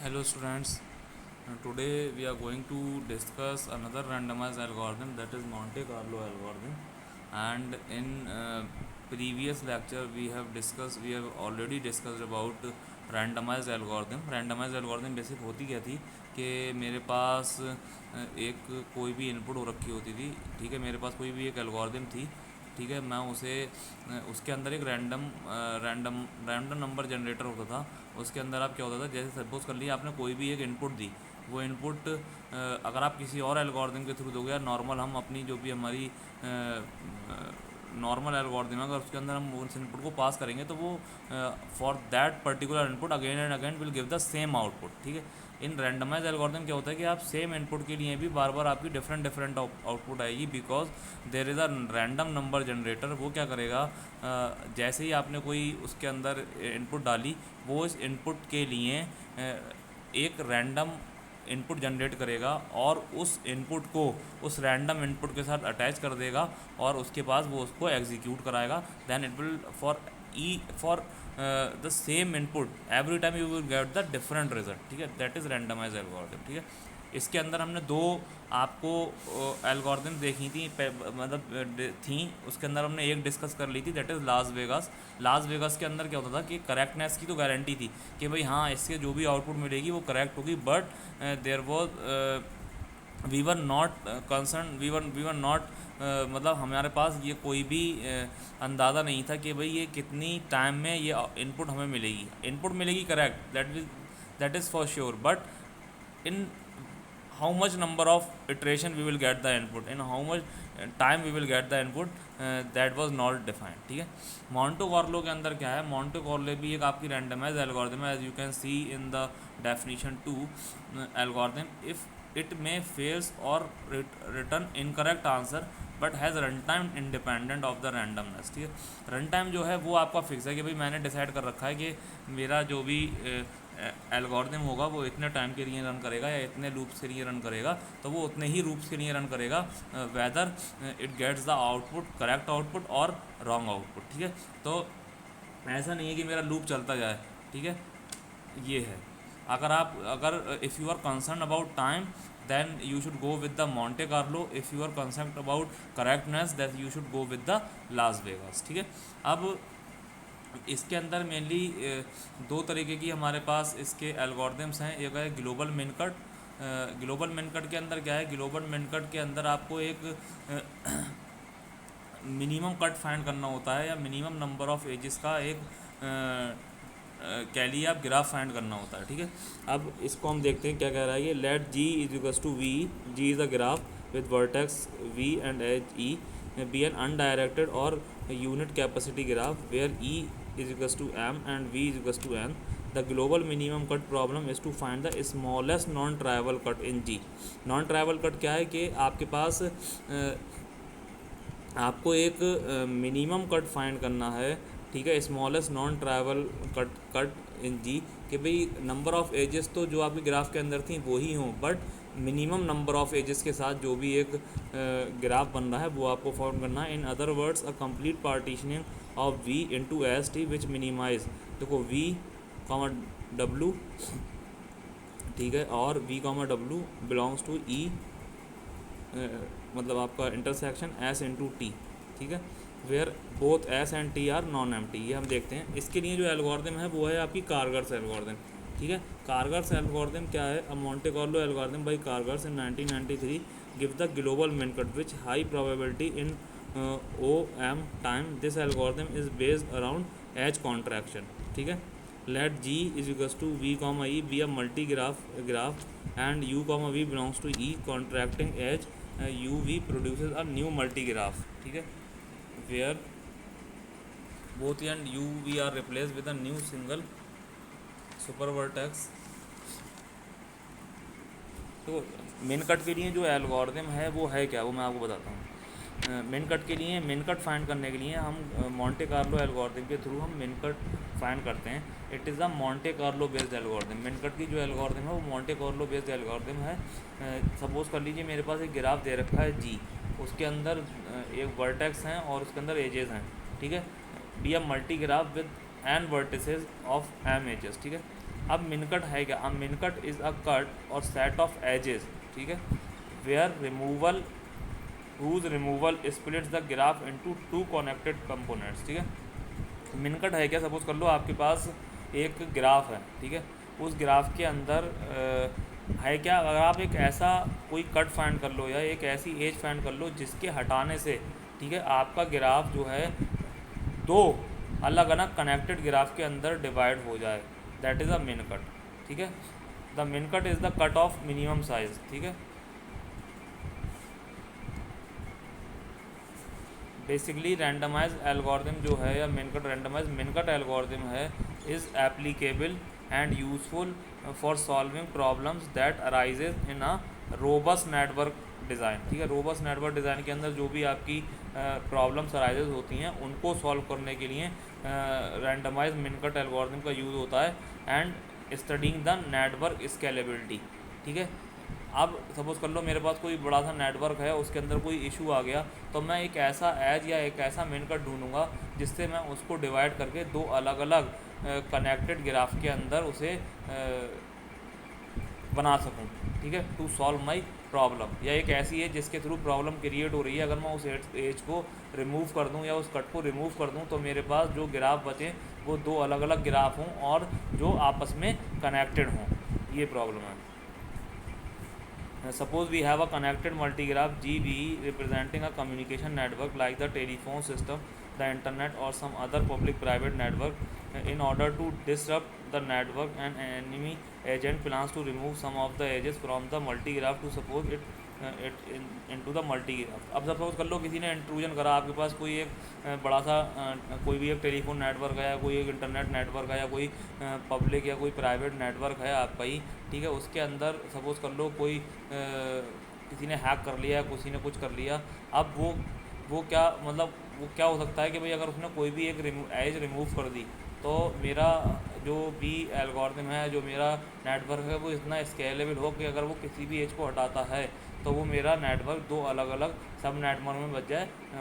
Hello students. Today we are going to discuss another randomized algorithm, that is Monte Carlo algorithm. And in previous lecture we have already discussed about randomized algorithm. Randomized algorithm basic होती क्या थी कि मेरे पास एक कोई भी input हो रखी होती थी, ठीक है। मेरे पास कोई भी एक एल्गोरिदम थी, ठीक है। मैं उसे उसके अंदर एक रैंडम नंबर जनरेटर होता था। उसके अंदर आप क्या होता था, जैसे सपोज कर लिया आपने कोई भी एक इनपुट दी, वो इनपुट अगर आप किसी और एल्गोरिदम के थ्रू दोगे या नॉर्मल हम अपनी जो भी हमारी नॉर्मल एल्गोरिदम है, अगर उसके अंदर हम उस इनपुट को पास करेंगे तो वो for that particular input again and again will give the same output, ठीक है। इन रैंडमाइज एल्गोरिदम क्या होता है कि आप सेम इनपुट के लिए भी बार बार आपकी डिफरेंट आउटपुट आएगी, because there is a random number generator. वो क्या करेगा, जैसे ही आपने कोई उसके अंदर इनपुट डाली, वो इस इनपुट के लिए एक रैंडम इनपुट जनरेट करेगा और उस इनपुट को उस रैंडम इनपुट के साथ अटैच कर देगा और उसके बाद वो उसको एग्जीक्यूट कराएगा। Then it will for the same input every time you will get the different result, ठीक है। दैट इज़ रैंडमाइज एल्गोरिथम, ठीक है। इसके अंदर हमने दो आपको एल्गोरिथम देखी थी, मतलब थी। उसके अंदर हमने एक डिस्कस कर ली थी, that is Las Vegas. Las Vegas के अंदर क्या होता था कि करेक्टनेस की तो गारंटी थी कि भाई हाँ, इससे जो भी आउटपुट मिलेगी वो करेक्ट होगी, but there was we were not concern, we were not मतलब हमारे पास ये कोई भी अंदाज़ा नहीं था कि भाई ये कितनी टाइम में ये इनपुट हमें मिलेगी। इनपुट मिलेगी correct, that is for sure, but in how much number of iteration we will get the input, in how much time we will get the input, that was not defined, ठीक है। Monte Carlo के अंदर क्या है, Monte Carlo भी एक आपकी randomize algorithm है, as you can see in the definition to algorithm. If it may fails or return incorrect answer but has run time independent of the randomness, ठीक है। रन टाइम जो है वो आपका फिक्स है कि भाई मैंने डिसाइड कर रखा है कि मेरा जो भी एल्गोरिथम होगा वो इतने टाइम के लिए रन करेगा या इतने लूप्स के लिए रन करेगा, तो वो उतने ही लूप्स के लिए रन करेगा, whether it gets the output correct output और रॉन्ग आउटपुट, ठीक है। तो ऐसा नहीं है कि मेरा लूप चलता जाए, ठीक है। ये है, अगर if you are concern about time then you should go with the Monte Carlo, if you are concern about correctness that you should go with the Las Vegas, ठीक है। अब इसके अंदर मेनली दो तरीके की हमारे पास इसके एल्गोरिदम्स हैं। एक है global min cut. Global min cut के अंदर क्या है, ग्लोबल मिन कट के अंदर आपको एक मिनिमम कट फाइंड करना होता है या मिनिमम नंबर ऑफ एजेस का एक कह लिए आप ग्राफ फाइंड करना होता है, ठीक है। अब इसको हम देखते हैं क्या कह रहा है ये, let G is equals to V, G is a graph with vertex V and edge E be an undirected और unit capacity graph where E is equals to m and v is equals to n. The global minimum cut problem is to find the smallest non-trivial cut in G. Non-trivial cut क्या है कि आपके पास आपको एक minimum cut find करना है, ठीक है, smallest non trivial cut in G, कि भाई नंबर ऑफ़ एजेस तो जो आपके ग्राफ के अंदर थी वो ही हों, but minimum number of edges के साथ जो भी एक ग्राफ बन रहा है वो आपको फाइंड करना है। In other words a complete partitioning of V into S T which minimize, देखो वी कॉमा डब्लू, ठीक है, और V comma W belongs to E, मतलब आपका इंटरसेक्शन एस इंटू टी, ठीक है, where both S and T are non empty. ये हम देखते हैं। इसके लिए जो एल्गोरिथम है वो है आपकी कारगर्स एल्गोरिथम, ठीक है। कारगर्स एल्गोरिथम क्या है, a Monte Carlo algorithm by Karger's in 1993 give the global min cut which high probability in O M time. This algorithm is based around edge contraction, ठीक है। Let G is equals to V comma E be a multi graph and u comma v belongs to E contracting edge u v produces a new multigraph, ठीक है, where both e and u v are replaced with a new single super vertex। तो main cut के लिए जो algorithm है वो है क्या, वो मैं आपको बताता हूँ। मेन कट के लिए, मेन कट फाइंड करने के लिए हम मोंटे कार्लो एल्गोरिथम के थ्रू हम मेन कट फाइंड करते हैं। It is a Monte Carlo based algorithm. Main cut की जो एल्गोरिथम है वो मोंटे कार्लो बेस्ड एल्गोरिथम है। सपोज़ कर लीजिए मेरे पास एक ग्राफ दे रखा है जी, उसके अंदर एक वर्टेक्स हैं और उसके अंदर एजेस हैं, ठीक है। Be a multi graph with n vertices of m edges, ठीक है। अब मिनकट है क्या? अब मिनकट इज़ अ कट और सेट ऑफ एजेस, ठीक है, where removal whose removal splits the graph into two connected components, ठीक है। मिनकट है क्या? सपोज कर लो आपके पास एक ग्राफ है, ठीक है, उस ग्राफ के अंदर है क्या, अगर आप एक ऐसा कोई कट फाइंड कर लो या एक ऐसी एज फाइंड कर लो जिसके हटाने से, ठीक है, आपका ग्राफ जो है दो अलग अलग कनेक्टेड ग्राफ के अंदर डिवाइड हो जाए, दैट इज़ अ मिन कट, ठीक है। द मिन cut is the cut off minimum size, ठीक है। बेसिकली रैंडमाइज एल्गोरिदम जो है या मिनकट रैंडमाइज मिनकट एल्गोरिदम है is applicable and useful for solving problems that arises in a robust network design, ठीक है। रोबस्ट नेटवर्क डिज़ाइन के अंदर जो भी आपकी प्रॉब्लम्स अराइजेज होती हैं उनको सॉल्व करने के लिए रैंडमाइज मिनकट एल्गोरिदम का यूज़ होता है and studying the network scalability, ठीक है। अब सपोज़ कर लो मेरे पास कोई बड़ा सा नेटवर्क है, उसके अंदर कोई इशू आ गया, तो मैं एक ऐसा एज या एक ऐसा मेन कट ढूंढूंगा जिससे मैं उसको डिवाइड करके दो अलग अलग कनेक्टेड ग्राफ के अंदर उसे बना सकूं, ठीक है, टू सॉल्व माई प्रॉब्लम। या एक ऐसी है जिसके थ्रू प्रॉब्लम क्रिएट हो रही है, अगर मैं उस एज को रिमूव कर दूं या उस कट को रिमूव कर दूं तो मेरे पास जो ग्राफ बचे वो दो अलग अलग ग्राफ हों और जो आपस में कनेक्टेड हों, ये प्रॉब्लम है। Suppose we have a connected multigraph GBE representing a communication network like the telephone system, the internet or some other public private network. In order to disrupt the network, an enemy agent plans to remove some of the edges from the multigraph to suppose into the multigraph. अब suppose कर लो किसी ने intrusion करा आपके पास, कोई एक बड़ा सा कोई भी एक टेलीफोन नेटवर्क है या कोई एक इंटरनेट नेटवर्क है या कोई पब्लिक या कोई प्राइवेट नेटवर्क है आपका ही, ठीक है, उसके अंदर सपोज़ कर लो कोई किसी ने हैक कर लिया, किसी ने कुछ कर लिया। अब वो क्या मतलब वो क्या हो सकता है कि भाई अगर उसने कोई भी एक एज रिमूव कर दी तो मेरा जो भी एल्गोरिथम है, जो मेरा नेटवर्क है, वो इतना स्केलेबल हो कि अगर वो किसी भी एज को हटाता है तो वो मेरा नेटवर्क दो अलग अलग सब नेटवर्क में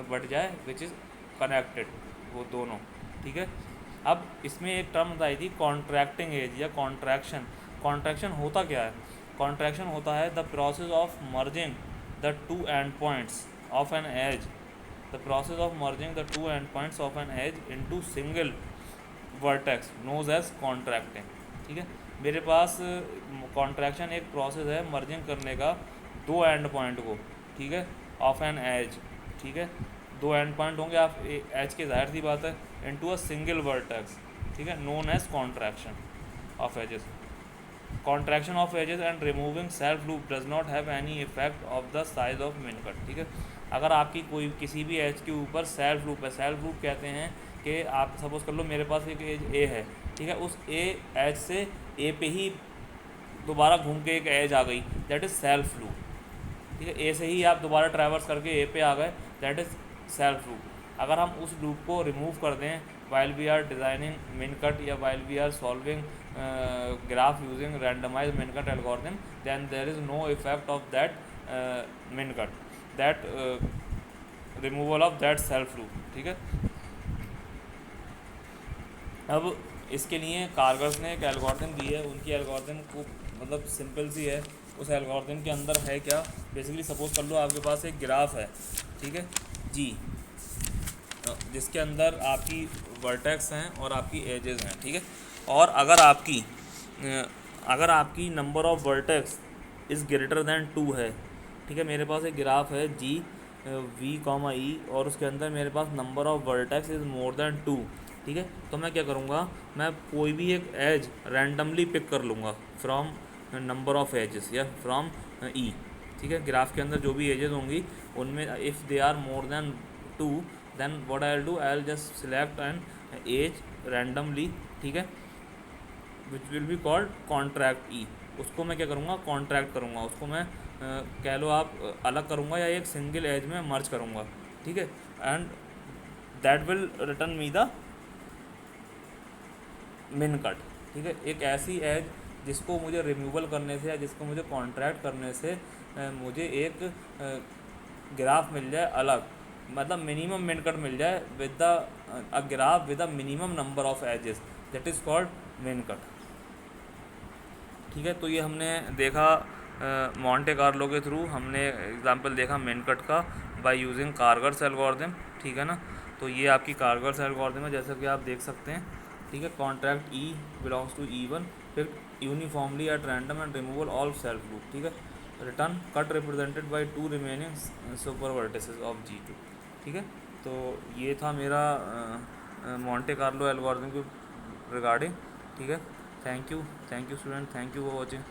बढ़ जाए विच इज़ कनेक्टेड, वो दोनों, ठीक है। अब इसमें एक टर्म बताई थी कॉन्ट्रैक्टिंग एज या कॉन्ट्रैक्शन। कॉन्ट्रैक्शन होता क्या है? कॉन्ट्रैक्शन होता है the process of merging the two end points of an edge, the process of merging the two end points of an edge into single vertex knows edge contracting, ठीक है। मेरे पास contraction एक प्रोसेस है merging करने का दो and point को, ठीक है, ऑफ एन एज, ठीक है, दो एंड पॉइंट होंगे आप एज के, जाहिर सी बात है, इनटू अ सिंगल वर्टेक्स, ठीक है, known as contraction of edges. Contraction of edges and removing self loop does not have any effect of the size of min cut, ठीक है। अगर आपकी कोई किसी भी एज के ऊपर सेल्फ लूप है, सेल्फ लूप कहते हैं कि आप सपोज़ कर लो मेरे पास एक एज ए है, ठीक है, उस ए एज से ए पे ही दोबारा घूम के एक एज आ गई, दैट इज़ सेल्फ लूप, ठीक है। ए से ही आप दोबारा ट्रैवर्स करके ए पे आ गए, दैट इज़ सेल्फ लूप। अगर हम उस लूप को रिमूव कर दें while we are designing min cut या while we are solving graph using randomize min cut algorithm, then there is no effect of that min cut, that removal of that self loop, ठीक है। अब इसके लिए कारगर्स ने एक algorithm दी है, उनकी एल्गोरिथम को मतलब सिंपल सी है। उस एल्गोरिथम के अंदर है क्या, बेसिकली सपोज कर लो आपके पास एक ग्राफ है, ठीक है जी, जिसके अंदर आपकी वर्टेक्स हैं और आपकी एजेस हैं, ठीक है। और अगर आपकी number of vertex is greater than 2 है, ठीक है, मेरे पास एक ग्राफ है जी वी कॉमा ई और उसके अंदर मेरे पास number of vertex is more than 2, ठीक है, तो मैं क्या करूँगा, मैं कोई भी एक एज रैंडमली पिक कर लूँगा फ्रॉम नंबर ऑफ एजेस या फ्रॉम ई, ठीक है। ग्राफ के अंदर जो भी एजेस होंगी उनमें if they are more than 2 then what I will do, I will just select an edge randomly, ठीक है, which will be called contract E. उसको मैं क्या करूँगा, कॉन्ट्रैक्ट करूँगा, उसको मैं कह लो आप अलग करूँगा या एक सिंगल एज में मर्ज करूँगा, ठीक है, and that will return me the मिन कट, ठीक है। एक ऐसी एज जिसको मुझे रिमूवल करने से या जिसको मुझे कॉन्ट्रैक्ट करने से मुझे एक ग्राफ मिल जाए अलग, मतलब मिनिमम मिन कट मिल जाए with the graph with the minimum number of edges, that is called min cut. ठीक है। तो ये हमने देखा मोंटे कार्लो के थ्रू हमने एग्जांपल देखा मेनकट का बाय यूजिंग कारगर्स एल्गोरिथम, ठीक है ना। तो ये आपकी कारगर्स एल्गोरिथम है, जैसा कि आप देख सकते हैं, ठीक है। Contract E belongs to E1, फिर uniformly at random and removal all self loop, ठीक है। Return cut represented by 2 remaining super vertices of G2, ठीक है। तो ये था मेरा मोंटे कार्लो एल्गोरिथम के रिगार्डिंग, ठीक है। Thank you student, thank you for watching.